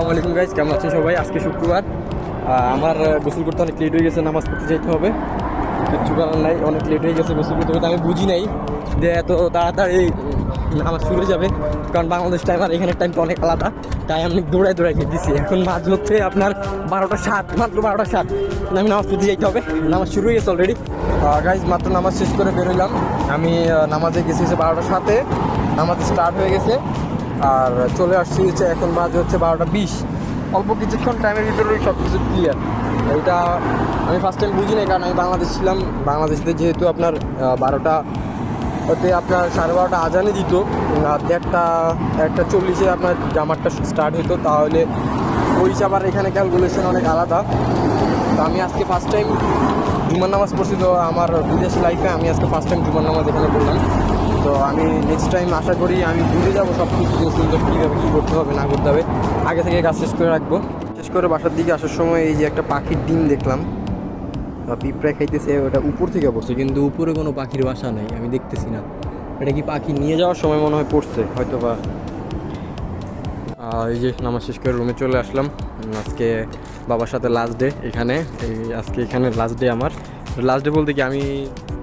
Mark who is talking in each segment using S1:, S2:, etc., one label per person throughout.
S1: আসসালামু আলাইকুম গাইস, কেমন আছেন সবাই? আজকে শুক্রবার, আমার গোসল করতে অনেক লেট হয়ে গেছে, নামাজ পড়তে যেতে হবে। কিচ্ছু করার নাই, অনেক লেট হয়ে গেছে গোসল করতে করতে। আমি বুঝি নাই যে এত তাড়াতাড়ি নামাজ শুরু হয়ে যাবে, কারণ বাংলাদেশ টাইম আর এখানের টাইম তো অনেক আলাদা। তাই আমি দৌড়াই দিচ্ছি। এখন মাঝ হচ্ছে আপনার 12টা 7, মাত্র 12টা 7। আমি নামাজ পড়তে যেতে হবে, নামাজ শুরু হয়ে গেছে অলরেডি। গাইজ মাত্র নামাজ শেষ করে বেরোলাম। আমি নামাজে গেছি 12টা 7-এ, নামাজ স্টার্ট হয়ে গেছে আর চলে আসছি হচ্ছে এখন বাজে হচ্ছে 12টা 20। অল্প কিছুক্ষণ টাইমের ভিতরেই সব কিছু ক্লিয়ার। এটা আমি ফার্স্ট টাইম বুঝি নাই, কারণ আমি বাংলাদেশ ছিলাম। বাংলাদেশে যেহেতু আপনার 12টা ওতে আপনার 12:30 আজানে দিত, আর 1:40 আপনার জামারটা স্টার্ট হতো, তাহলে ওই হিসাব আর এখানে ক্যালকুলেশন অনেক আলাদা। তো আমি আজকে ফার্স্ট টাইম জুমার নামাজ পড়ছি, তো আমার বিদেশ লাইফে আমি আজকে ফার্স্ট টাইম জুমার নামাজ এখানে পড়লাম। তো আমি নেক্সট টাইম আশা করি আমি ভুলে যাবো সব কিছু সুন্দর কীভাবে কী করতে হবে না করতে হবে, আগে থেকে কাজ শেষ করে রাখবো। শেষ করে বাসার দিকে আসার সময় এই যে একটা পাখির ডিম দেখলাম, পিঁপড়া খাইতেছে। ওটা উপর থেকে পড়ছে, কিন্তু উপরে কোনো পাখির বাসা নেই, আমি দেখতেছি না। এটা কি পাখি নিয়ে যাওয়ার সময় মনে হয় পড়ছে হয়তো বা। এই যে নামাজ শেষ করে রুমে চলে আসলাম। আজকে বাবার সাথে লাস্ট ডে এখানে, আজকে এখানে লাস্ট ডে আমার। লাস্ট ডে বলতে কি আমি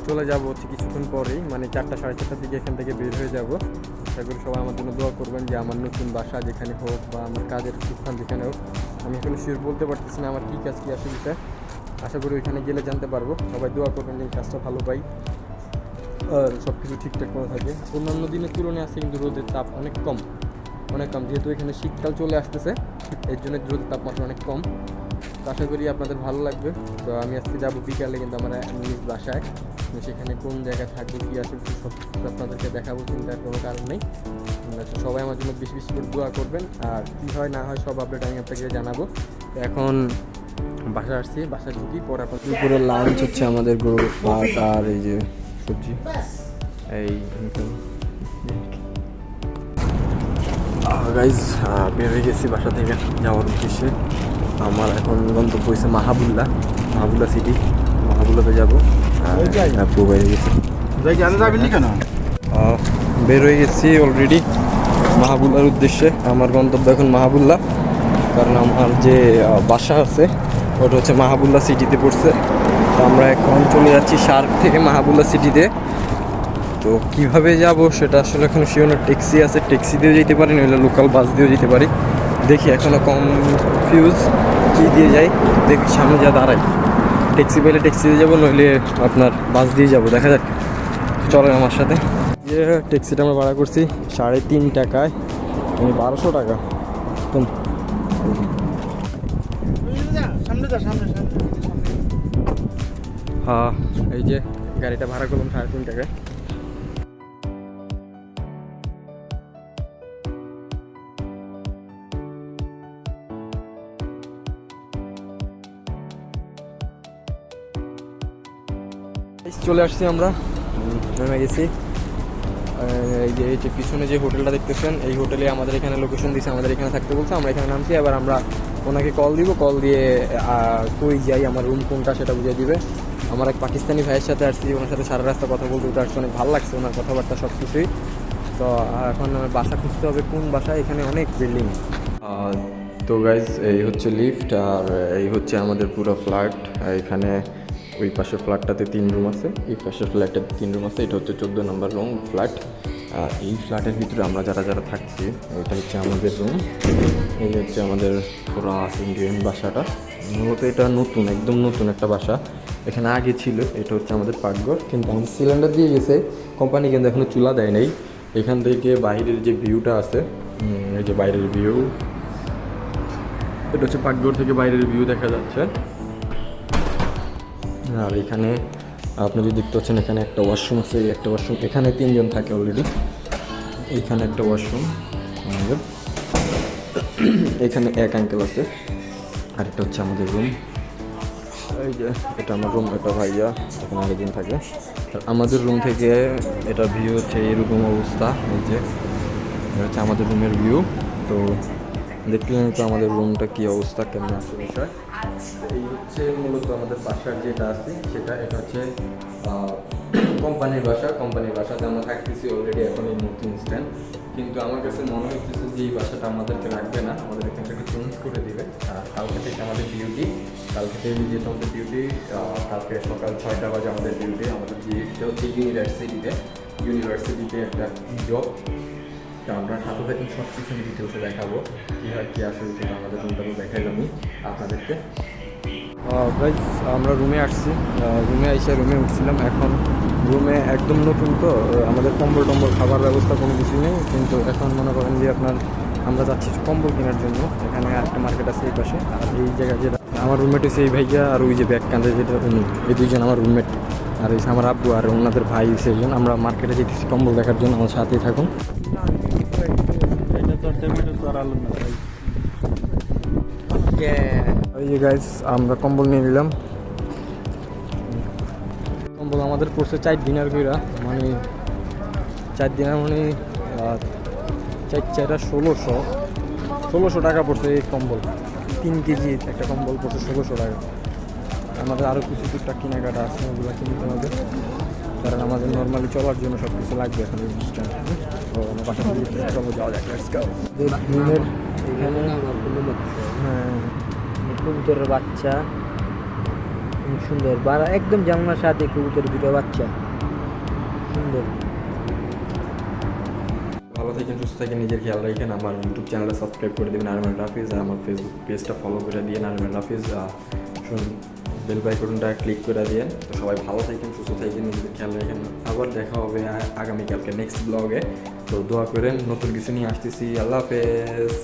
S1: চলে যাবো হচ্ছে কিছুক্ষণ পরেই, মানে 4টা 4:30টার দিকে এখান থেকে বের হয়ে যাব। আশা করি সবাই আমার জন্য দোয়া করবেন যে আমার নতুন বাসা যেখানে হোক বা আমার কাজের স্থান যেখানে হোক, আমি এখনো শিওর বলতে পারতেছি না আমার কী কাজ কী আসলে। আশা করি ওইখানে গেলে জানতে পারবো। সবাই দোয়া করবেন যে এই কাজটা ভালো পাই আর সব কিছু ঠিকঠাক করে থাকে। অন্যান্য দিনের তুলনায় আছে কিন্তু রোদের তাপ অনেক কম, যেহেতু এখানে শীতকাল চলে আসতেছে, এর জন্য রোদের তাপমাত্রা অনেক কম। তো আশা করি আপনাদের ভালো লাগবে। তো আমি আজকে যাবো বিকালে কিন্তু আমার নিজ বাসায়, সেখানে কোন জায়গায় থাকবো কী আসলে সব কিছু আপনাদেরকে দেখাবো, চিন্তার কোনো কারণ নেই। সবাই আমার জন্য বেশি বেশি করে দোয়া করবেন, আর কী হয় না হয় সব আপডেট আমি আপনাকে জানাবো। তো এখন বাসায় আসছি, বাসায় ঢুকি পরে আপনার পুরো লাঞ্চ হচ্ছে আমাদের গরুর ভাত আর এই যে সবজি। এই গাইজ বের হয়ে গেছি বাসা থেকে যাওয়ার উদ্দেশ্যে। আমার এখন গন্তব্য হয়েছে মাহাবুল্লাহ সিটি। মাহাবুল্লাতে যাবো। বাইরে গেছি, বের হয়ে গেছি অলরেডি মাহাবুল্লার উদ্দেশ্যে। আমার গন্তব্য এখন মাহাবুল্লাহ, কারণ আমার যে বাসা আছে ওটা হচ্ছে মাহাবুল্লাহ সিটিতে পড়ছে। তো আমরা এখন চলে যাচ্ছি শার্ক থেকে মাহাবুল্লাহ সিটিতে। তো কীভাবে যাব সেটা আসলে এখন শিওর। ট্যাক্সি আছে, ট্যাক্সি দিয়েও যেতে পারি, নইলে লোকাল বাস দিয়েও যেতে পারি। দেখি এখনও কনফিউজ কী দিয়ে যাই, দেখি সামনে যা দাঁড়াই। ট্যাক্সি পেলে ট্যাক্সি দিয়ে যাবো, নইলে আপনার বাস দিয়ে যাবো, দেখা যাক। চলো আমার সাথে। যে ট্যাক্সিটা আমরা ভাড়া করছি 3.5 টাকায়, মানে 1200 টাকা। হ্যাঁ, এই যে গাড়িটা ভাড়া করলাম 3.5 টাকায়। চলে আসছি, আমরা নেমে গেছি। এই যে পিছনে যে হোটেলটা দেখতেছেন, এই হোটেলে আমাদের এখানে লোকেশন দিয়েছে, আমাদের এখানে থাকতে বলছে। আমরা এখানে নামছি, এবার আমরা ওনাকে কল দিব, কল দিয়ে কই যাই, আমার রুম কোনটা সেটা বুঝিয়ে দিবে। আমার এক পাকিস্তানি ভাইয়ের সাথে আসছি, ওনার সাথে সারা রাস্তা কথা বলতে উঠে আসছে, অনেক ভালো লাগছে ওনার কথাবার্তা সব কিছুই। তো এখন বাসা খুঁজতে হবে, কোন বাসা, এখানে অনেক বিল্ডিং। তো গাইজ এই হচ্ছে লিফট, আর এই হচ্ছে আমাদের পুরো ফ্ল্যাট। এখানে ওই পাশের ফ্ল্যাটটাতে 3 রুম আছে, এই পাশের ফ্ল্যাটটাতে 3 রুম আছে। এটা হচ্ছে 14 নম্বর রুম ফ্ল্যাট। এই ফ্ল্যাটের ভিতরে আমরা যারা থাকছি, এটা হচ্ছে আমাদের রুম। এই হচ্ছে আমাদের পুরো ইন্ডিয়ান বাসাটা। মূলত এটা নতুন, একদম নতুন একটা বাসা, এখানে আগে ছিল। এটা হচ্ছে আমাদের পাকঘর, কিন্তু আমাদের সিলিন্ডার দিয়ে গেছে কোম্পানি, কিন্তু এখনও চুলা দেয় নাই। এখান থেকে বাইরের যে ভিউটা আছে, এই যে বাইরের ভিউ, এটা হচ্ছে পাকঘর থেকে বাইরের ভিউ দেখা যাচ্ছে। আর এখানে আপনি যদি দেখতে পাচ্ছেন, এখানে একটা ওয়াশরুম আছে, একটা ওয়াশরুম, এখানে 3 জন থাকে অলরেডি। এখানে একটা ওয়াশরুম আমাদের, এখানে এক আঙ্কেল আছে। আর এটা হচ্ছে আমাদের রুম, এই যে এটা আমার রুম, এটা ভাইয়া এখানে আরেকজন থাকে। আর আমাদের রুম থেকে এটা ভিউ হচ্ছে এরকম অবস্থা। এই যে এটা হচ্ছে আমাদের রুমের ভিউ। তো দেখলেন তো আমাদের রুমটা কী অবস্থা, কেমন আছে বিষয়। এই হচ্ছে মূলত আমাদের বাসার যেটা আছে সেটা, এটা হচ্ছে কোম্পানির বাসাতে আমরা থাকতেছি অলরেডি এখন এই মুহূর্তে ইনস্ট্যান্ট। কিন্তু আমার কাছে মনে হচ্ছে যে এই বাসাটা আমাদেরকে রাখবে না, আমাদের এখান থেকে চেঞ্জ করে দিবে। আর কালকে থেকে আমাদের ডিউটি, কালকে থেকে যেহেতু আমাদের ডিউটি, কালকে সকাল 6টা বাজে আমাদের ডিউটি। আমাদের ডিউটিটা হচ্ছে ইউনিভার্সিটিতে একটা জব। তো আমরা সাথে থেকে সব কিছু ডিটেলসে দেখাবো, কী হয় কী আসলে, সেটা আমাদের রুমটা দেখাই আমি আপনাদেরকে। গাইজ আমরা রুমে আসছি, রুমে এসে রুমে উঠছিলাম। এখন রুমে একদম নতুন, তো আমাদের কম্বল টম্বল খাবার ব্যবস্থা কোনো কিছু নেই। কিন্তু এখন মনে করেন যে আপনার আমরা যাচ্ছি কম্বল কেনার জন্য। এখানে একটা মার্কেট আছে এই পাশে। আর এই জায়গায় যেটা আমার রুমমেট হচ্ছে এই ভাইয়া, আর ওই যে ব্যাগ কাঁধে যেটা উনি, এই দুইজন আমার রুমমেট। আর এই আমার আব্বু আর ওনাদের ভাই সেইজন। আমরা মার্কেটে যেতেছি কম্বল দেখার জন্য, আমার সাথেই থাকুন। ওই যে গাইজ আমরা কম্বল নিয়ে নিলাম। কম্বল আমাদের পড়ছে 4 দিনের কইরা, মানে 4 দিনের মানে 4 1600 টাকা পড়ছে এই কম্বল। 3 কেজি একটা কম্বল পড়ছে 1600 টাকা। আমাদের আরও কিছু টুকটাক কেনাকাটা আছে, ওগুলো কিনতে হবে, কারণ আমাদের নর্মালি চলার জন্য সব কিছু লাগবে এখন এই জিনিসটা। তো আমার বাসা থেকে যাওয়া যাক, লেটস গো। রুমের এখানে হ্যাঁ
S2: কবুতরের বাচ্চা খুব সুন্দর, একদম জানলার সাথে কবুতরের দুটো বাচ্চা সুন্দর।
S1: ভালো থাকেন, সুস্থ থাকেন, নিজের খেয়াল রাখেন। আমার ইউটিউব চ্যানেলটা সাবস্ক্রাইব করে দেবেন নারিমান রাফিজ, আর আমার ফেসবুক পেজটা ফলো করে দিয়ে নারিমান রাফিজ, শুনুন বেল আইকনটা ক্লিক করে দিয়ে। তো সবাই ভালো থাকেন, সুস্থ থাকেন, নিজেদের খেয়াল রাখেন। আবার দেখা হবে আগামীকালকে নেক্সট ব্লগে। তো দোয়া করেন, নতুন কিছু নিয়ে আসতেছি। আল্লাহ হাফেজ।